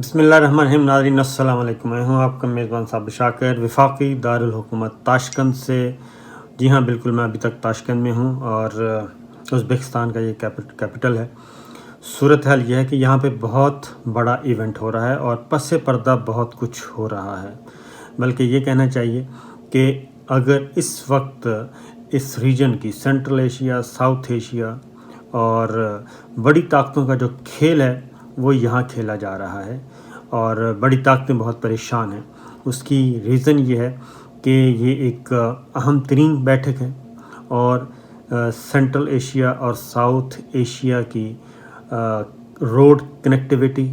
بسم اللہ الرحمن الرحیم. ناظرین السلام علیکم. میں ہوں آپ کا میزبان صابر شاکر وفاقی دارالحکومت تاشقند سے. جی ہاں بالکل، میں ابھی تک تاشقند میں ہوں اور ازبکستان کا یہ کیپٹل ہے. صورتحال یہ ہے کہ یہاں پہ بہت بڑا ایونٹ ہو رہا ہے اور پس پردہ بہت کچھ ہو رہا ہے. بلکہ یہ کہنا چاہیے کہ اگر اس وقت اس ریجن کی سینٹرل ایشیا، ساؤتھ ایشیا اور بڑی طاقتوں کا جو کھیل ہے وہ یہاں کھیلا جا رہا ہے اور بڑی طاقتیں بہت پریشان ہیں. اس کی ریزن یہ ہے کہ یہ ایک اہم ترین بیٹھک ہے اور سینٹرل ایشیا اور ساؤتھ ایشیا کی روڈ کنیکٹیویٹی،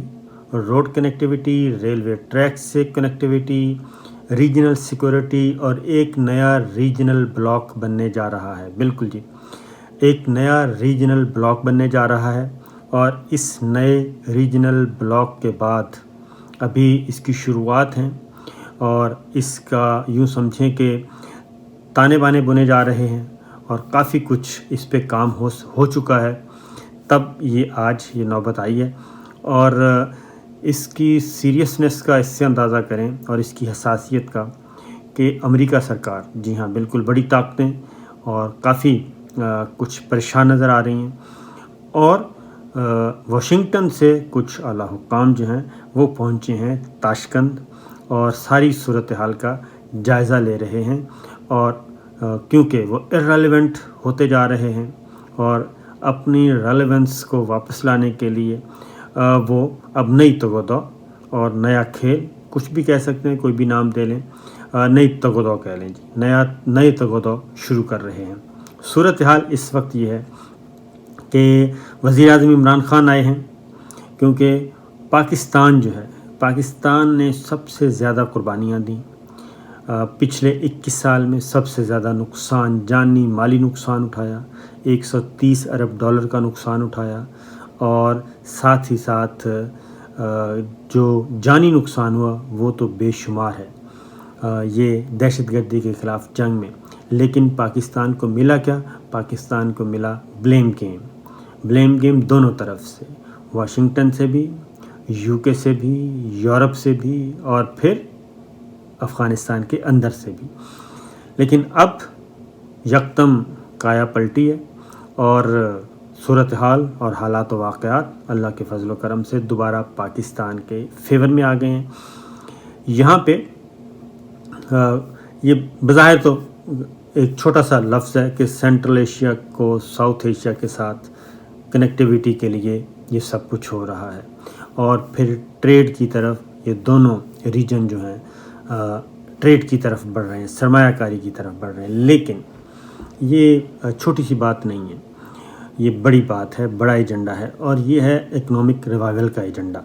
ریلوے ٹریک سے کنیکٹیویٹی، ریجنل سیکورٹی اور ایک نیا ریجنل بلاک بننے جا رہا ہے. بالکل جی، ایک نیا ریجنل بلاک بننے جا رہا ہے اور اس نئے ریجنل بلاک کے بعد ابھی اس کی شروعات ہیں اور اس کا یوں سمجھیں کہ تانے بانے بنے جا رہے ہیں اور کافی کچھ اس پہ کام ہو چکا ہے. تب یہ آج یہ نوبت آئی ہے اور اس کی سیریسنس کا اس سے اندازہ کریں اور اس کی حساسیت کا کہ امریکہ سرکار، جی ہاں بالکل، بڑی طاقتیں اور کافی کچھ پریشان نظر آ رہی ہیں اور واشنگٹن سے کچھ اعلیٰ حکام جو ہیں وہ پہنچے ہیں تاشقند اور ساری صورتحال کا جائزہ لے رہے ہیں. اور کیونکہ وہ ارریلیونٹ ہوتے جا رہے ہیں اور اپنی ریلیونس کو واپس لانے کے لیے وہ اب نئی تگودو اور نیا کھیل، کچھ بھی کہہ سکتے ہیں، کوئی بھی نام دے لیں، نئی تگودو کہہ لیں جی، نئے تگودو شروع کر رہے ہیں. صورتحال اس وقت یہ ہے کہ وزیر اعظم عمران خان آئے ہیں کیونکہ پاکستان نے سب سے زیادہ قربانیاں دیں. پچھلے 21 سال میں سب سے زیادہ نقصان، جانی مالی نقصان اٹھایا، $130 ارب کا نقصان اٹھایا اور ساتھ ہی ساتھ جو جانی نقصان ہوا وہ تو بے شمار ہے یہ دہشت گردی کے خلاف جنگ میں. لیکن پاکستان کو ملا کیا؟ پاکستان کو ملا بلیم گیم دونوں طرف سے، واشنگٹن سے بھی، یو کے سے بھی، یورپ سے بھی اور پھر افغانستان کے اندر سے بھی. لیکن اب یکدم کایا پلٹی ہے اور صورتحال اور حالات و واقعات اللہ کے فضل و کرم سے دوبارہ پاکستان کے فیور میں آ گئے ہیں. یہاں پہ یہ بظاہر تو ایک چھوٹا سا لفظ ہے کہ سینٹرل ایشیا کو ساؤتھ ایشیا کے ساتھ کنیکٹیویٹی کے لیے یہ سب کچھ ہو رہا ہے اور پھر ٹریڈ کی طرف یہ دونوں ریجن جو ہیں ٹریڈ کی طرف بڑھ رہے ہیں، سرمایہ کاری کی طرف بڑھ رہے ہیں. لیکن یہ چھوٹی سی بات نہیں ہے، یہ بڑی بات ہے، بڑا ایجنڈا ہے اور یہ ہے اکنامک ریوائول کا ایجنڈا.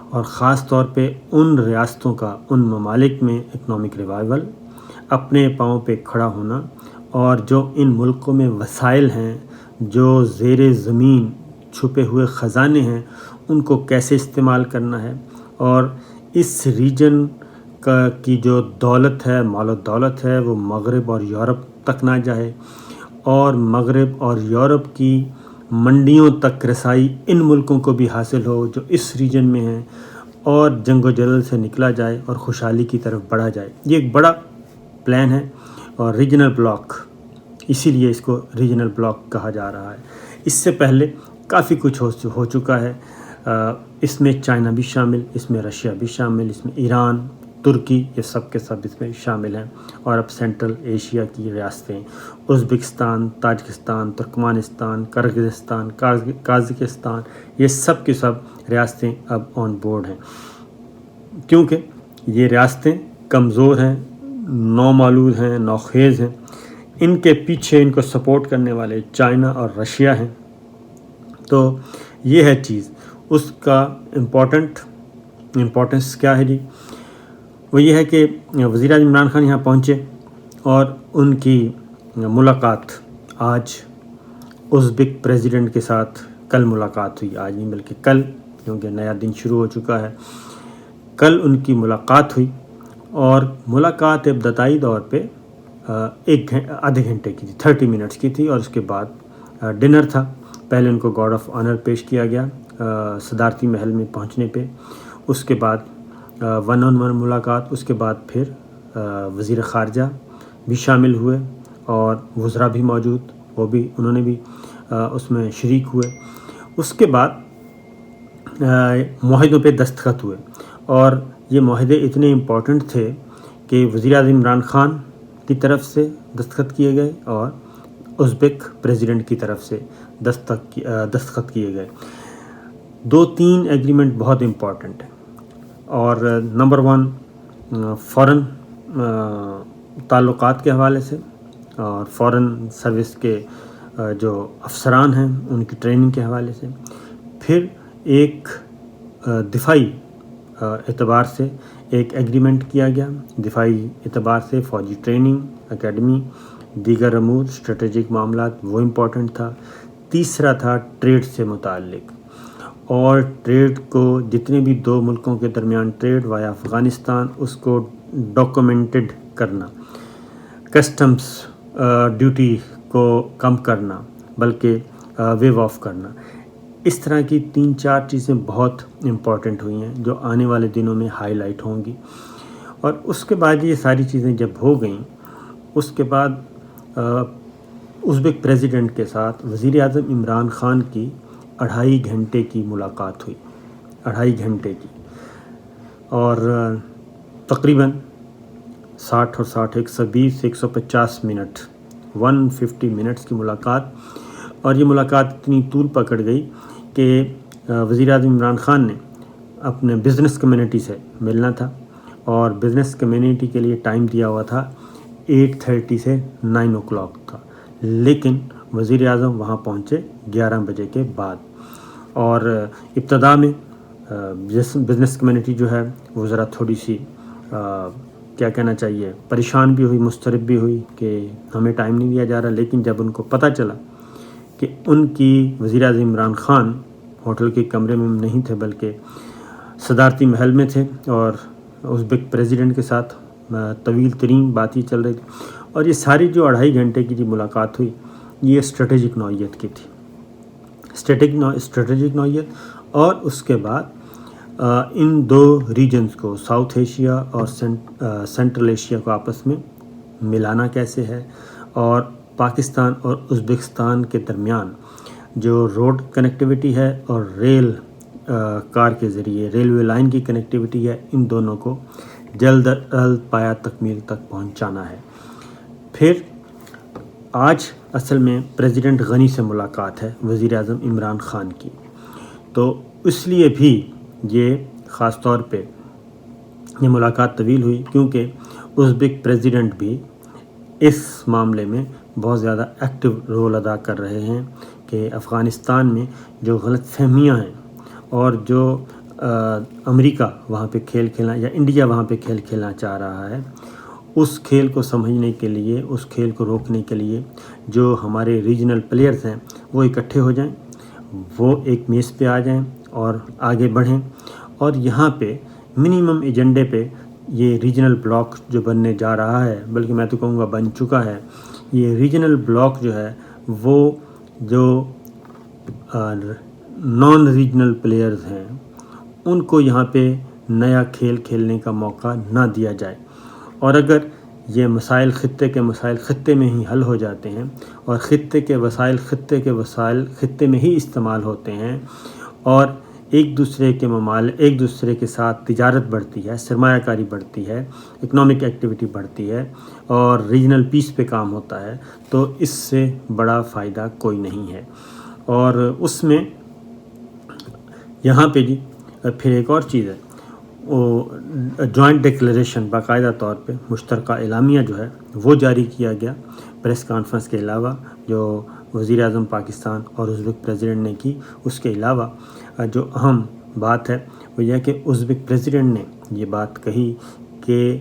اور خاص طور پہ ان ریاستوں کا، ان ممالک میں اکنامک ریوائول، اپنے پاؤں پہ کھڑا ہونا اور جو ان ملکوں میں وسائل ہیں، جو زیر زمین چھپے ہوئے خزانے ہیں، ان کو کیسے استعمال کرنا ہے اور اس ریجن کی جو دولت ہے، مال و دولت ہے، وہ مغرب اور یورپ تک نہ جائے اور مغرب اور یورپ کی منڈیوں تک رسائی ان ملکوں کو بھی حاصل ہو جو اس ریجن میں ہیں اور جنگ و جدل سے نکلا جائے اور خوشحالی کی طرف بڑھا جائے. یہ ایک بڑا پلان ہے اور ریجنل بلاک، اسی لیے اس کو ریجنل بلاک کہا جا رہا ہے. اس سے پہلے کافی کچھ ہو چکا ہے. اس میں چائنا بھی شامل، اس میں رشیا بھی شامل، اس میں ایران، ترکی، یہ سب کے سب اس میں شامل ہیں. اور اب سینٹرل ایشیا کی ریاستیں Uzbekistan, Tajikistan, Turkmenistan, Kyrgyzstan, Kazakhstan, یہ سب کی سب ریاستیں اب آن بورڈ ہیں کیونکہ یہ ریاستیں کمزور ہیں، نومولود ہیں، نوخیز ہیں. ان کے پیچھے ان کو سپورٹ کرنے والے چائنا اور رشیا ہیں. تو یہ ہے چیز. اس کا امپورٹنس کیا ہے جی؟ وہ یہ ہے کہ وزیر اعظم عمران خان یہاں پہنچے اور ان کی ملاقات آج ازبک پریزیڈنٹ کے ساتھ کل ملاقات ہوئی، آج نہیں بلکہ کل، کیونکہ نیا دن شروع ہو چکا ہے. کل ان کی ملاقات ہوئی اور ملاقات ابتدائی دور پہ آدھے گھنٹے کی تھی، 30 منٹس کی تھی اور اس کے بعد ڈنر تھا. پہلے ان کو گارڈ آف آنر پیش کیا گیا صدارتی محل میں پہنچنے پہ. اس کے بعد 1-on-1 ملاقات، اس کے بعد پھر وزیر خارجہ بھی شامل ہوئے اور وزراء بھی موجود، انہوں نے بھی اس میں شریک ہوئے۔ اس کے بعد معاہدوں پہ دستخط ہوئے، اور یہ معاہدے اتنے امپورٹنٹ تھے کہ وزیر اعظم عمران خان کی طرف سے دستخط کیے گئے اور ازبک پریزیڈنٹ کی طرف سے دستخط کیے گئے۔ 2-3 ایگریمنٹ بہت امپورٹنٹ ہیں، اور نمبر 1 فورن تعلقات کے حوالے سے اور فورن سروس کے جو افسران ہیں ان کی ٹریننگ کے حوالے سے، پھر ایک دفاعی اعتبار سے ایک ایگریمنٹ کیا گیا، دفاعی اعتبار سے فوجی ٹریننگ اکیڈمی، دیگر امور اسٹریٹجک معاملات، وہ امپورٹنٹ تھا۔ تیسرا تھا ٹریڈ سے متعلق، اور ٹریڈ کو جتنے بھی 2 ملکوں کے درمیان ٹریڈ وایا افغانستان، اس کو ڈاکومنٹڈ کرنا، کسٹمز ڈیوٹی کو کم کرنا بلکہ ویو آف کرنا، اس طرح کی 3-4 چیزیں بہت امپورٹنٹ ہوئی ہیں جو آنے والے دنوں میں ہائی لائٹ ہوں گی۔ اور اس کے بعد یہ ساری چیزیں جب ہو گئیں، اس کے بعد ازبک پریزیڈنٹ کے ساتھ وزیر اعظم عمران خان کی 2.5 گھنٹے کی ملاقات ہوئی، 2.5 گھنٹے کی، اور تقریباً 60 اور 60 120-150 منٹ 150 منٹس کی ملاقات۔ اور یہ ملاقات اتنی طول پکڑ گئی کہ وزیر اعظم عمران خان نے اپنے بزنس کمیونٹی سے ملنا تھا، اور بزنس کمیونٹی کے لیے ٹائم دیا ہوا تھا 8:30 سے 9 o'clock تھا، لیکن وزیر اعظم وہاں پہنچے 11 بجے کے بعد۔ اور ابتدا میں بزنس کمیونٹی جو ہے وہ ذرا تھوڑی سی کیا کہنا چاہیے، پریشان بھی ہوئی، مضطرب بھی ہوئی کہ ہمیں ٹائم نہیں دیا جا رہا، لیکن جب ان کو پتہ چلا کہ ان کی وزیر اعظم عمران خان ہوٹل کے کمرے میں نہیں تھے بلکہ صدارتی محل میں تھے، اور ازبک پریزیڈنٹ کے ساتھ طویل ترین بات ہی چل رہی تھی، اور یہ ساری جو 2.5 گھنٹے کی جو ملاقات ہوئی یہ اسٹریٹجک نوعیت کی تھی، اسٹریٹجک نوعیت۔ اور اس کے بعد ان 2 ریجنز کو، ساؤتھ ایشیا اور سینٹرل ایشیا کو آپس میں ملانا کیسے ہے، اور پاکستان اور ازبکستان کے درمیان جو روڈ کنیکٹیوٹی ہے اور ریل کار کے ذریعے ریلوے لائن کی کنیکٹیوٹی ہے، ان دونوں کو جلد از جلد پایا تکمیل تک پہنچانا ہے۔ پھر آج اصل میں پریزیڈنٹ غنی سے ملاقات ہے وزیر اعظم عمران خان کی، تو اس لیے بھی یہ خاص طور پہ یہ ملاقات طویل ہوئی، کیونکہ ازبک پریزیڈنٹ بھی اس معاملے میں بہت زیادہ ایکٹیو رول ادا کر رہے ہیں کہ افغانستان میں جو غلط فہمیاں ہیں اور جو امریکہ وہاں پہ کھیل کھیلنا یا انڈیا وہاں پہ کھیل کھیلنا چاہ رہا ہے، اس کھیل کو سمجھنے کے لیے، اس کھیل کو روکنے کے لیے جو ہمارے ریجنل پلیئرز ہیں وہ اکٹھے ہو جائیں، وہ ایک میز پہ آ جائیں اور آگے بڑھیں، اور یہاں پہ منیمم ایجنڈے پہ یہ ریجنل بلاک جو بننے جا رہا ہے، بلکہ میں تو کہوں گا بن چکا ہے، یہ ریجنل بلاک جو ہے وہ جو نان ریجنل پلیئرز ہیں ان کو یہاں پہ نیا کھیل کھیلنے کا موقع نہ دیا جائے، اور اگر یہ مسائل خطے میں ہی حل ہو جاتے ہیں، اور خطے کے وسائل خطے میں ہی استعمال ہوتے ہیں، اور ایک دوسرے کے ساتھ تجارت بڑھتی ہے، سرمایہ کاری بڑھتی ہے، اکنامک ایکٹیویٹی بڑھتی ہے، اور ریجنل پیس پہ کام ہوتا ہے، تو اس سے بڑا فائدہ کوئی نہیں ہے۔ اور اس میں یہاں پہ جی پھر ایک اور چیز ہے، وہ جوائنٹ ڈکلیریشن، باقاعدہ طور پہ مشترکہ اعلامیہ جو ہے وہ جاری کیا گیا پریس کانفرنس کے علاوہ، جو وزیر اعظم پاکستان اور ازبک پریزیڈنٹ نے کی۔ اس کے علاوہ جو اہم بات ہے وہ یہ کہ ازبک پریزیڈنٹ نے یہ بات کہی کہ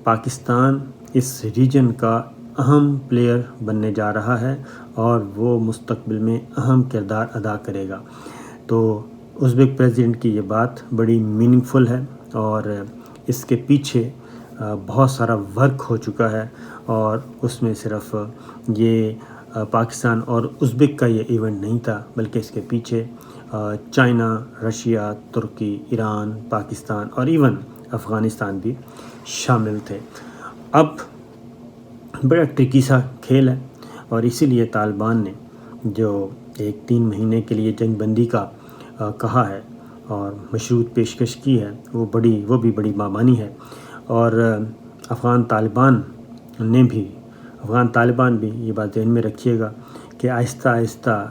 پاکستان اس ریجن کا اہم پلیئر بننے جا رہا ہے اور وہ مستقبل میں اہم کردار ادا کرے گا۔ تو ازبک پریزیڈنٹ کی یہ بات بڑی میننگ فل ہے، اور اس کے پیچھے بہت سارا ورک ہو چکا ہے، اور اس میں صرف یہ پاکستان اور ازبک کا یہ ایونٹ نہیں تھا، بلکہ اس کے پیچھے چائنا، رشیا، ترکی، ایران، پاکستان اور ایون افغانستان بھی شامل تھے۔ اب بڑا ٹرکی سا کھیل ہے، اور اسی لیے طالبان نے جو ایک 3 مہینے کے لیے جنگ بندی کا کہا ہے اور مشروط پیشکش کی ہے، وہ بھی بڑی بامانی ہے۔ اور افغان طالبان بھی یہ بات ذہن میں رکھیے گا کہ آہستہ آہستہ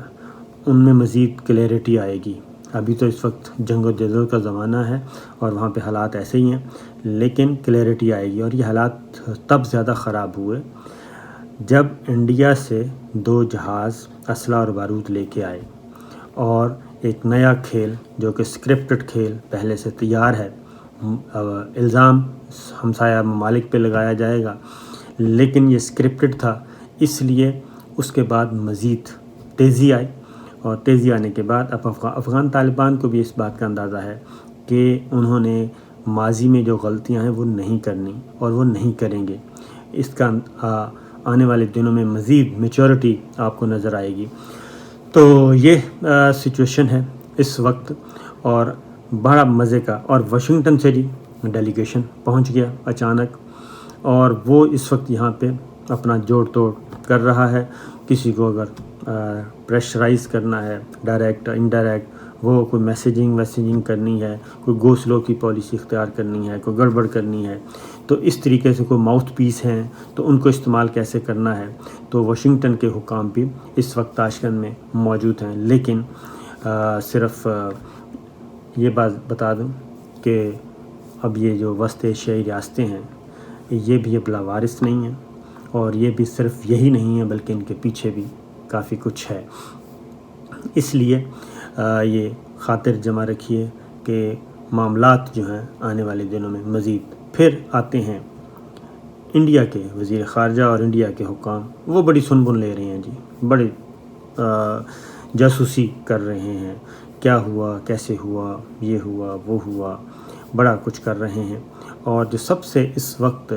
ان میں مزید کلیئرٹی آئے گی۔ ابھی تو اس وقت جنگ و جدل کا زمانہ ہے اور وہاں پہ حالات ایسے ہی ہیں، لیکن کلیئرٹی آئے گی۔ اور یہ حالات تب زیادہ خراب ہوئے جب انڈیا سے 2 جہاز اسلحہ اور بارود لے کے آئے، اور ایک نیا کھیل جو کہ اسکرپٹڈ کھیل پہلے سے تیار ہے، الزام ہمسایہ ممالک پہ لگایا جائے گا، لیکن یہ اسکرپٹڈ تھا، اس لیے اس کے بعد مزید تیزی آئی، اور تیزی آنے کے بعد اب افغان طالبان کو بھی اس بات کا اندازہ ہے کہ انہوں نے ماضی میں جو غلطیاں ہیں وہ نہیں کرنی اور وہ نہیں کریں گے۔ اس کا آنے والے دنوں میں مزید میچورٹی آپ کو نظر آئے گی۔ تو یہ سچویشن ہے اس وقت، اور بڑا مزے کا۔ اور واشنگٹن سے بھی ڈیلیگیشن پہنچ گیا اچانک، اور وہ اس وقت یہاں پہ اپنا جوڑ توڑ کر رہا ہے۔ کسی کو اگر پریشرائز کرنا ہے، ڈائریکٹ انڈائریکٹ، وہ کوئی میسیجنگ کرنی ہے، کوئی گو سلو کی پالیسی اختیار کرنی ہے، کوئی گڑبڑ کرنی ہے، تو اس طریقے سے کوئی ماؤتھ پیس ہیں تو ان کو استعمال کیسے کرنا ہے۔ تو واشنگٹن کے حکام بھی اس وقت تاشکند میں موجود ہیں، لیکن صرف یہ بات بتا دوں کہ اب یہ جو وسط ایشیائی ریاستیں ہیں، یہ بھی اب لاوارث نہیں ہیں، اور یہ بھی صرف یہی نہیں ہے بلکہ ان کے پیچھے بھی کافی کچھ ہے۔ اس لیے یہ خاطر جمع رکھیے کہ معاملات جو ہیں آنے والے دنوں میں مزید پھر آتے ہیں۔ انڈیا کے وزیر خارجہ اور انڈیا کے حکام وہ بڑی سنبن لے رہے ہیں جی، بڑی جاسوسی کر رہے ہیں، کیا ہوا، کیسے ہوا، یہ ہوا، وہ ہوا، بڑا کچھ کر رہے ہیں۔ اور جو سب سے اس وقت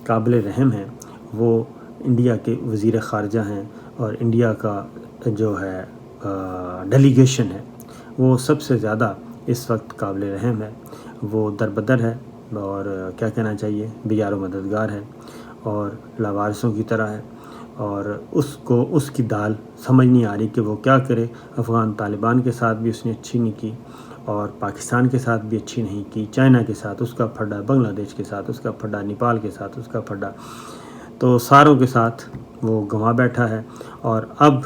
قابل رحم ہیں وہ انڈیا کے وزیر خارجہ ہیں، اور انڈیا کا جو ہے ڈیلیگیشن ہے وہ سب سے زیادہ اس وقت قابل رحم ہے۔ وہ دربدر ہے، اور کیا کہنا چاہیے، بیار و مددگار ہے، اور لاوارثوں کی طرح ہے، اور اس کی دال سمجھ نہیں آ رہی کہ وہ کیا کرے۔ افغان طالبان کے ساتھ بھی اس نے اچھی نہیں کی، اور پاکستان کے ساتھ بھی اچھی نہیں کی، چائنا کے ساتھ اس کا پھڈا، بنگلہ دیش کے ساتھ اس کا پھڈا، نیپال کے ساتھ اس کا پھڈا، تو ساروں کے ساتھ وہ گنوا بیٹھا ہے۔ اور اب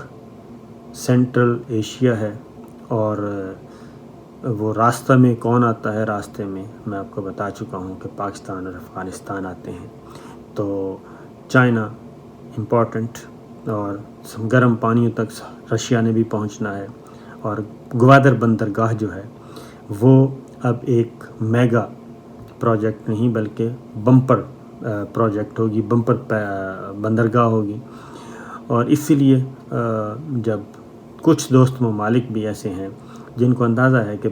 سینٹرل ایشیا ہے، اور وہ راستہ میں کون آتا ہے، راستے میں میں آپ کو بتا چکا ہوں کہ پاکستان اور افغانستان آتے ہیں۔ تو چائنا امپورٹنٹ، اور گرم پانیوں تک رشیا نے بھی پہنچنا ہے، اور گوادر بندرگاہ جو ہے وہ اب ایک میگا پروجیکٹ نہیں بلکہ بمپر پروجیکٹ ہوگی، بمپر بندرگاہ ہوگی۔ اور اسی لیے جب کچھ دوست ممالک بھی ایسے ہیں جن کو اندازہ ہے کہ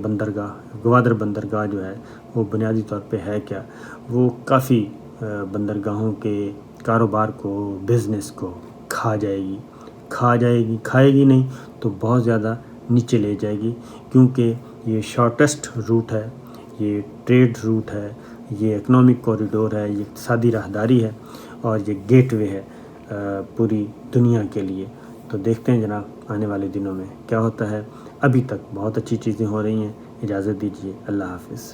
گوادر بندرگاہ جو ہے وہ بنیادی طور پہ ہے کیا، وہ کافی بندرگاہوں کے کاروبار کو، بزنس کو کھائے گی نہیں تو بہت زیادہ نیچے لے جائے گی، کیونکہ یہ شارٹیسٹ روٹ ہے، یہ ٹریڈ روٹ ہے، یہ اکنامک کوریڈور ہے، یہ اقتصادی راہداری ہے، اور یہ گیٹ وے ہے پوری دنیا کے لیے۔ تو دیکھتے ہیں جناب آنے والے دنوں میں کیا ہوتا ہے۔ ابھی تک بہت اچھی چیزیں ہو رہی ہیں۔ اجازت دیجیے، اللہ حافظ۔